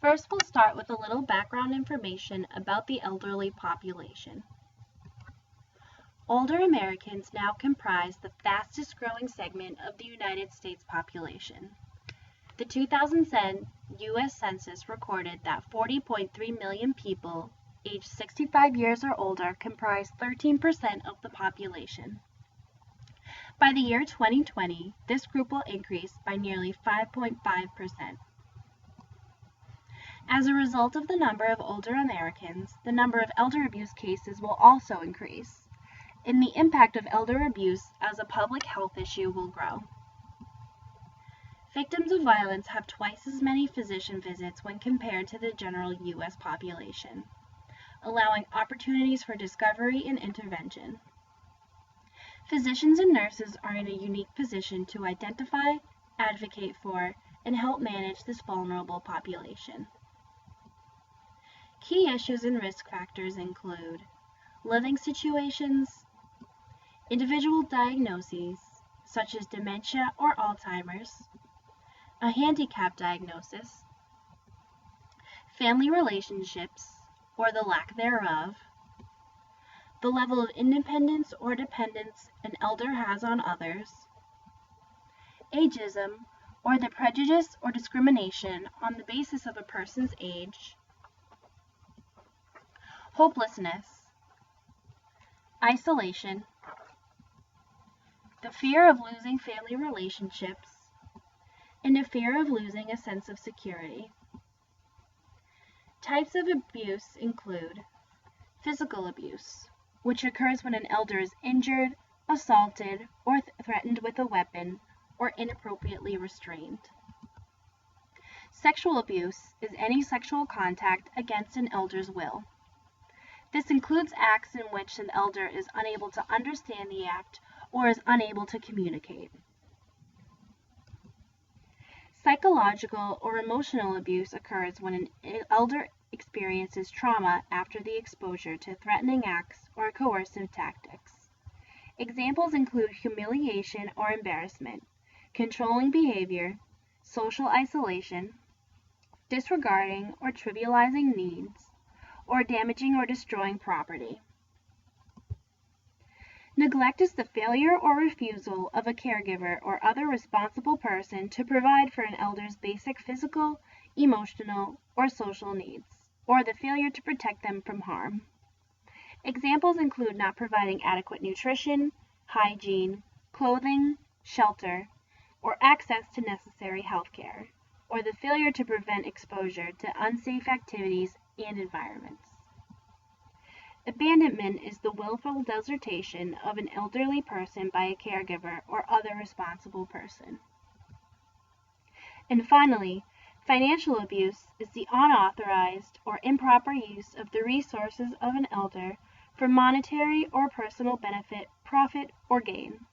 First, we'll start with a little background information about the elderly population. Older Americans now comprise the fastest growing segment of the United States population. The 2010 U.S. Census recorded that 40.3 million people aged 65 years or older comprise 13% of the population. By the year 2020, this group will increase by nearly 5.5%. As a result of the number of older Americans, the number of elder abuse cases will also increase, and the impact of elder abuse as a public health issue will grow. Victims of violence have twice as many physician visits when compared to the general U.S. population, allowing opportunities for discovery and intervention. Physicians and nurses are in a unique position to identify, advocate for, and help manage this vulnerable population. Key issues and risk factors include living situations, individual diagnoses, such as dementia or Alzheimer's, a handicap diagnosis, family relationships, or the lack thereof, the level of independence or dependence an elder has on others, ageism, or the prejudice or discrimination on the basis of a person's age, hopelessness, isolation, the fear of losing family relationships, and a fear of losing a sense of security. Types of abuse include physical abuse, which occurs when an elder is injured, assaulted, or threatened with a weapon, or inappropriately restrained. Sexual abuse is any sexual contact against an elder's will. This includes acts in which an elder is unable to understand the act or is unable to communicate. Psychological or emotional abuse occurs when an elder experiences trauma after the exposure to threatening acts or coercive tactics. Examples include humiliation or embarrassment, controlling behavior, social isolation, disregarding or trivializing needs, or damaging or destroying property. Neglect is the failure or refusal of a caregiver or other responsible person to provide for an elder's basic physical, emotional, or social needs, or the failure to protect them from harm. Examples include not providing adequate nutrition, hygiene, clothing, shelter, or access to necessary health care, or the failure to prevent exposure to unsafe activities and environments. Abandonment is the willful desertion of an elderly person by a caregiver or other responsible person. And finally, financial abuse is the unauthorized or improper use of the resources of an elder for monetary or personal benefit, profit, or gain.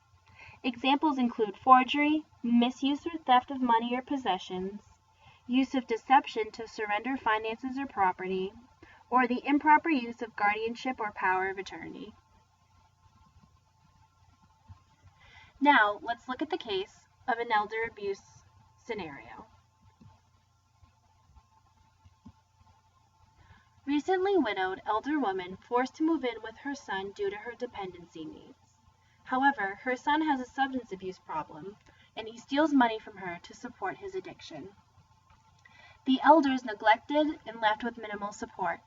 Examples include forgery, misuse or theft of money or possessions, use of deception to surrender finances or property, or the improper use of guardianship or power of attorney. Now, let's look at the case of an elder abuse scenario. Recently widowed elder woman forced to move in with her son due to her dependency needs. However, her son has a substance abuse problem, and he steals money from her to support his addiction. The elder is neglected and left with minimal support.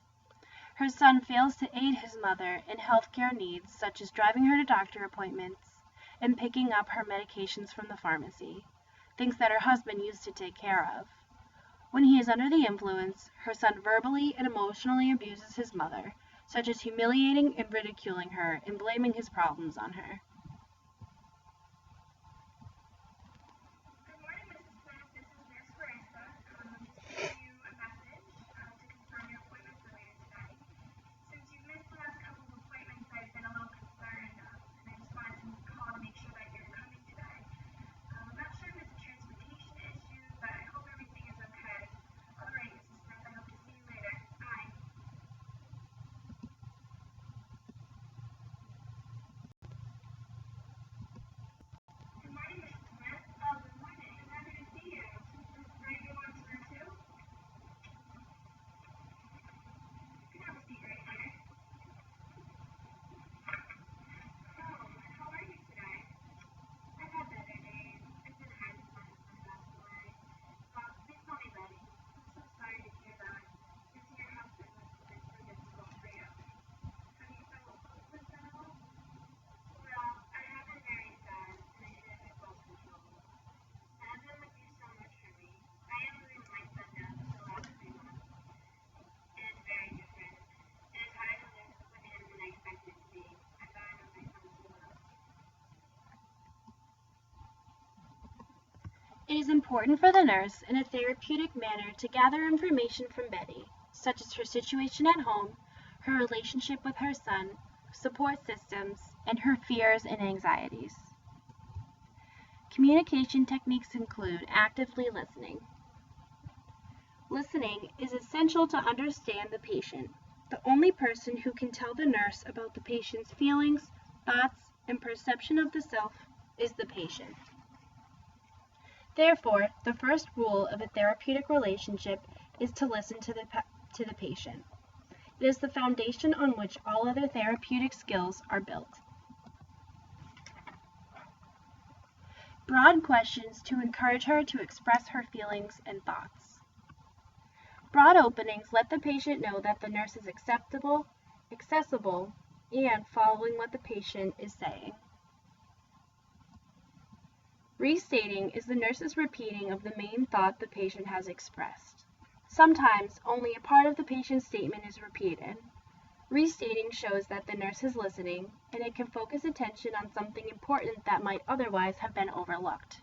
Her son fails to aid his mother in healthcare needs, such as driving her to doctor appointments and picking up her medications from the pharmacy, things that her husband used to take care of. When he is under the influence, her son verbally and emotionally abuses his mother, such as humiliating and ridiculing her and blaming his problems on her. It is important for the nurse in a therapeutic manner to gather information from Betty, such as her situation at home, her relationship with her son, support systems, and her fears and anxieties. Communication techniques include actively listening. Listening is essential to understand the patient. The only person who can tell the nurse about the patient's feelings, thoughts, and perception of the self is the patient. Therefore, the first rule of a therapeutic relationship is to listen to the patient. It is the foundation on which all other therapeutic skills are built. Broad questions to encourage her to express her feelings and thoughts. Broad openings let the patient know that the nurse is acceptable, accessible, and following what the patient is saying. Restating is the nurse's repeating of the main thought the patient has expressed. Sometimes only a part of the patient's statement is repeated. Restating shows that the nurse is listening, and it can focus attention on something important that might otherwise have been overlooked.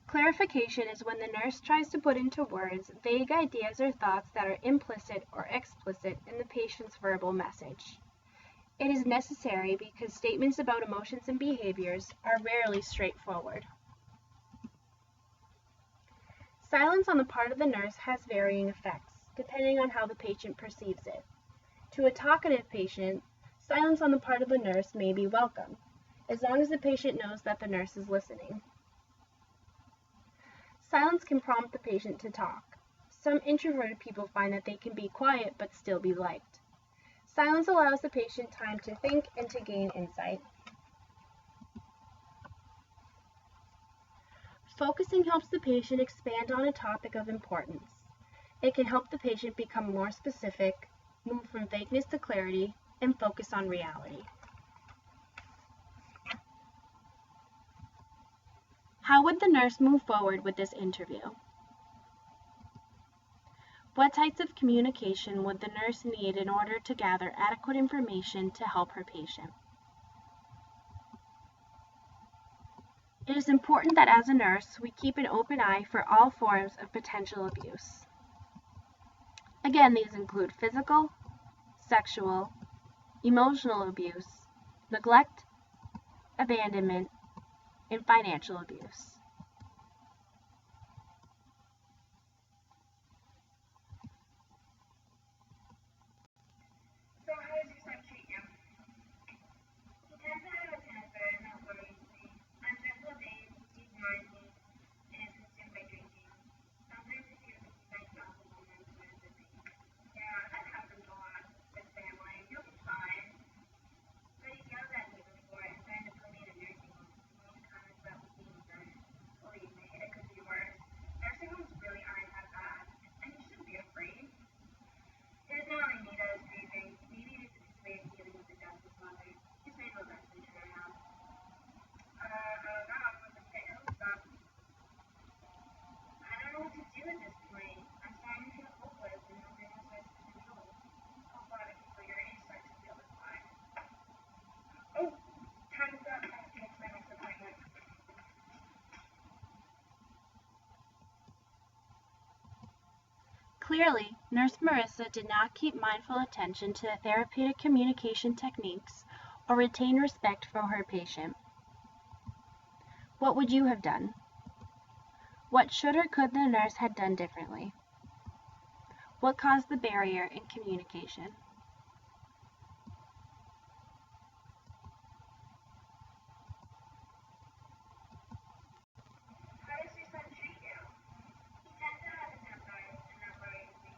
Clarification is when the nurse tries to put into words vague ideas or thoughts that are implicit or explicit in the patient's verbal message. It is necessary because statements about emotions and behaviors are rarely straightforward. Silence on the part of the nurse has varying effects, depending on how the patient perceives it. To a talkative patient, silence on the part of the nurse may be welcome, as long as the patient knows that the nurse is listening. Silence can prompt the patient to talk. Some introverted people find that they can be quiet but still be liked. Silence allows the patient time to think and to gain insight. Focusing helps the patient expand on a topic of importance. It can help the patient become more specific, move from vagueness to clarity, and focus on reality. How would the nurse move forward with this interview? What types of communication would the nurse need in order to gather adequate information to help her patient? It is important that as a nurse, we keep an open eye for all forms of potential abuse. Again, these include physical, sexual, emotional abuse, neglect, abandonment, and financial abuse. So how does your son treat you? He tends to have a temper and that worries me. On stressful days, he ignores me and is consumed by drinking. Sometimes he feels like he bites off the moment when it's busy. Yeah, that happens a lot with family. He'll be fine. But he yelled at me before and threatened to put me in a nursing home. He made comments about me being done. Believe me, it could be worse. Nursing homes really aren't that bad. And you shouldn't be afraid. His mom Anita is grieving. Maybe this is his way of dealing with the death of his mother. He's made no less than her now. I don't know. I'm gonna say ill stuff. I don't know what to do at this point. I'm starting to feel hopeless and nothing else has control. A lot of people your age start to feel this way. Oh, time's up. I have to get to my next appointment. Clearly, Nurse Marissa did not keep mindful attention to the therapeutic communication techniques or retain respect for her patient. What would you have done? What should or could the nurse have done differently? What caused the barrier in communication? How does your son treat you? He tends to have a temper and that worries me.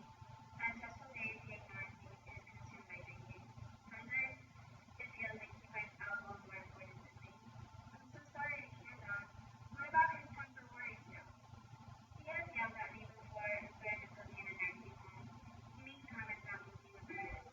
On stressful days, he ignores me and is consumed by drinking. Sometimes it feels like he finds alcohol more important than me. I'm so sorry to hear that. What about his temper worries you? He has yelled at me before and threatened to put me in a nursing home. He makes comments about me being a burden.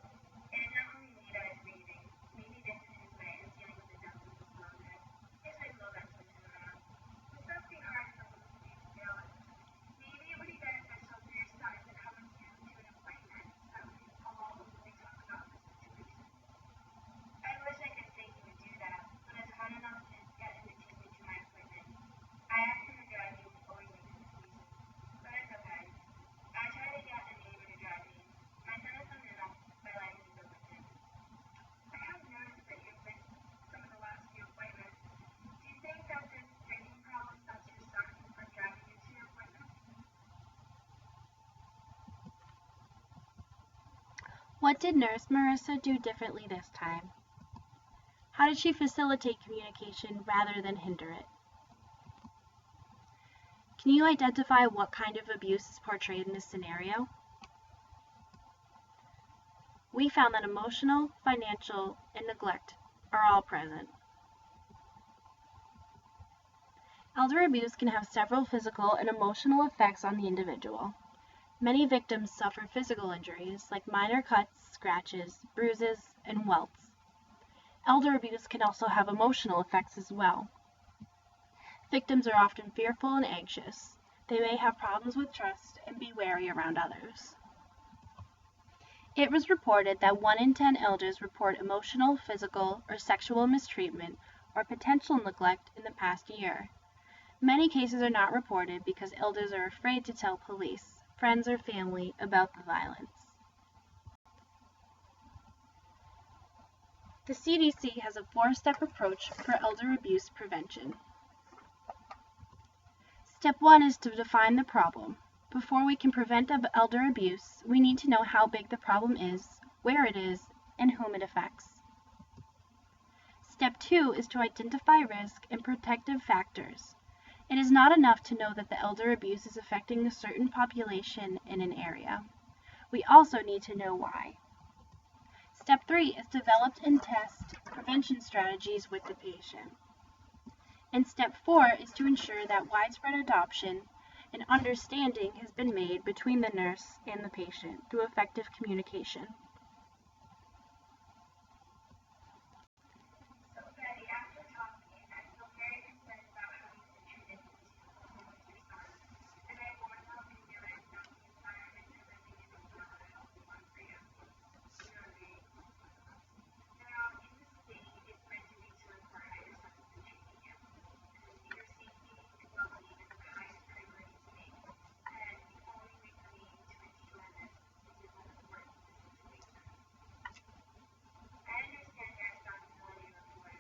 What did Nurse Marissa do differently this time? How did she facilitate communication rather than hinder it? Can you identify what kind of abuse is portrayed in this scenario? We found that emotional, financial, and neglect are all present. Elder abuse can have several physical and emotional effects on the individual. Many victims suffer physical injuries like minor cuts, scratches, bruises, and welts. Elder abuse can also have emotional effects as well. Victims are often fearful and anxious. They may have problems with trust and be wary around others. It was reported that 1 in 10 elders report emotional, physical, or sexual mistreatment or potential neglect in the past year. Many cases are not reported because elders are afraid to tell police, friends, or family about the violence. The CDC has a 4-step approach for elder abuse prevention. Step 1 is to define the problem. Before we can prevent elder abuse, we need to know how big the problem is, where it is, and whom it affects. Step 2 is to identify risk and protective factors. It is not enough to know that the elder abuse is affecting a certain population in an area. We also need to know why. Step 3 is develop and test prevention strategies with the patient. And step 4 is to ensure that widespread adoption and understanding has been made between the nurse and the patient through effective communication. So, Betty, after talking, I feel very concerned about how you've been treated along with your son, and I want to help you realize that the environment you're living in is not a healthy one for you. You know what I mean? Now, in the state, it's meant to be to report how your son's been treating you. Your safety and well-being is the highest priority to me, and the only way for me to ensure this is to report the situation. I understand your responsibility to report.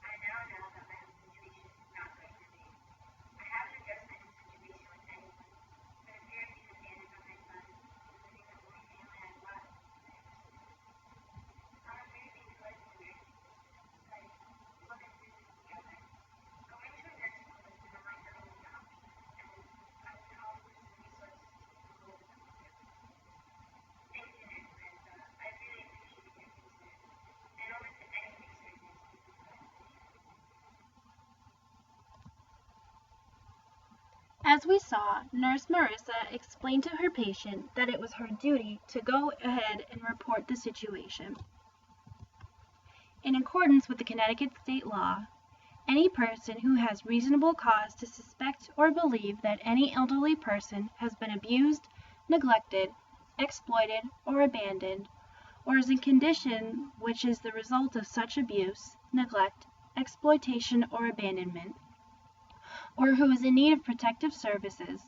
I now know that my home situation is not right for me. I haven't addressed my home situation with anyone, but if fear of being abandoned by my son is living the only family I've left, I'm afraid of being put in a nursing like look at this together. Going to a nursing home is not my only option, and I've been offered some resources to enroll with them too. Thank you, Nurse Marissa. I really appreciate your concern. I don't listen to any resources to support the patient. As we saw, Nurse Marissa explained to her patient that it was her duty to go ahead and report the situation. In accordance with the Connecticut state law, any person who has reasonable cause to suspect or believe that any elderly person has been abused, neglected, exploited, or abandoned, or is in condition which is the result of such abuse, neglect, exploitation, or abandonment, or who is in need of protective services,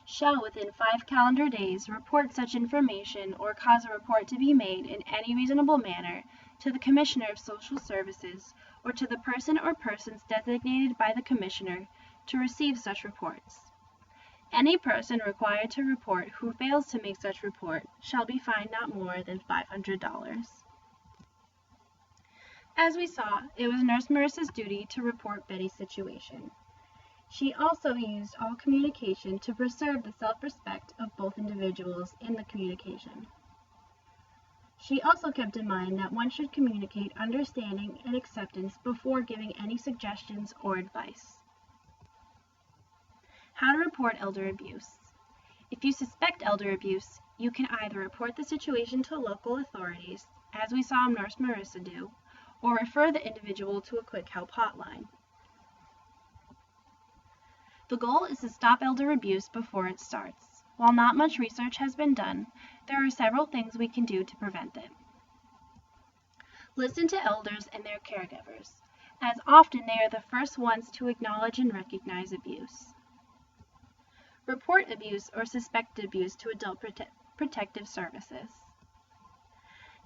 shall within 5 calendar days report such information or cause a report to be made in any reasonable manner to the Commissioner of Social Services or to the person or persons designated by the Commissioner to receive such reports. Any person required to report who fails to make such report shall be fined not more than $500. As we saw, it was Nurse Marissa's duty to report Betty's situation. She also used all communication to preserve the self-respect of both individuals in the communication. She also kept in mind that one should communicate understanding and acceptance before giving any suggestions or advice. How to report elder abuse. If you suspect elder abuse, you can either report the situation to local authorities, as we saw Nurse Marissa do, or refer the individual to a quick help hotline. The goal is to stop elder abuse before it starts. While not much research has been done, there are several things we can do to prevent it. Listen to elders and their caregivers, as often they are the first ones to acknowledge and recognize abuse. Report abuse or suspected abuse to adult protective services.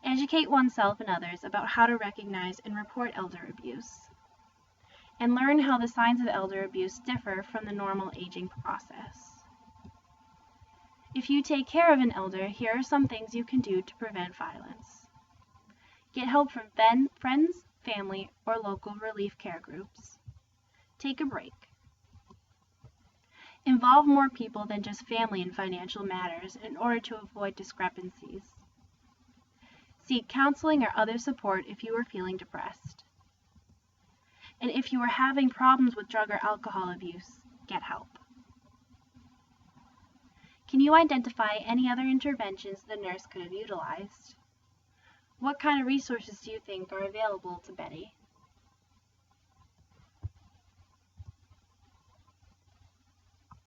Educate oneself and others about how to recognize and report elder abuse. And learn how the signs of elder abuse differ from the normal aging process. If you take care of an elder, here are some things you can do to prevent violence. Get help from friends, family, or local relief care groups. Take a break. Involve more people than just family in financial matters in order to avoid discrepancies. Seek counseling or other support if you are feeling depressed. And if you are having problems with drug or alcohol abuse, get help. Can you identify any other interventions the nurse could have utilized? What kind of resources do you think are available to Betty?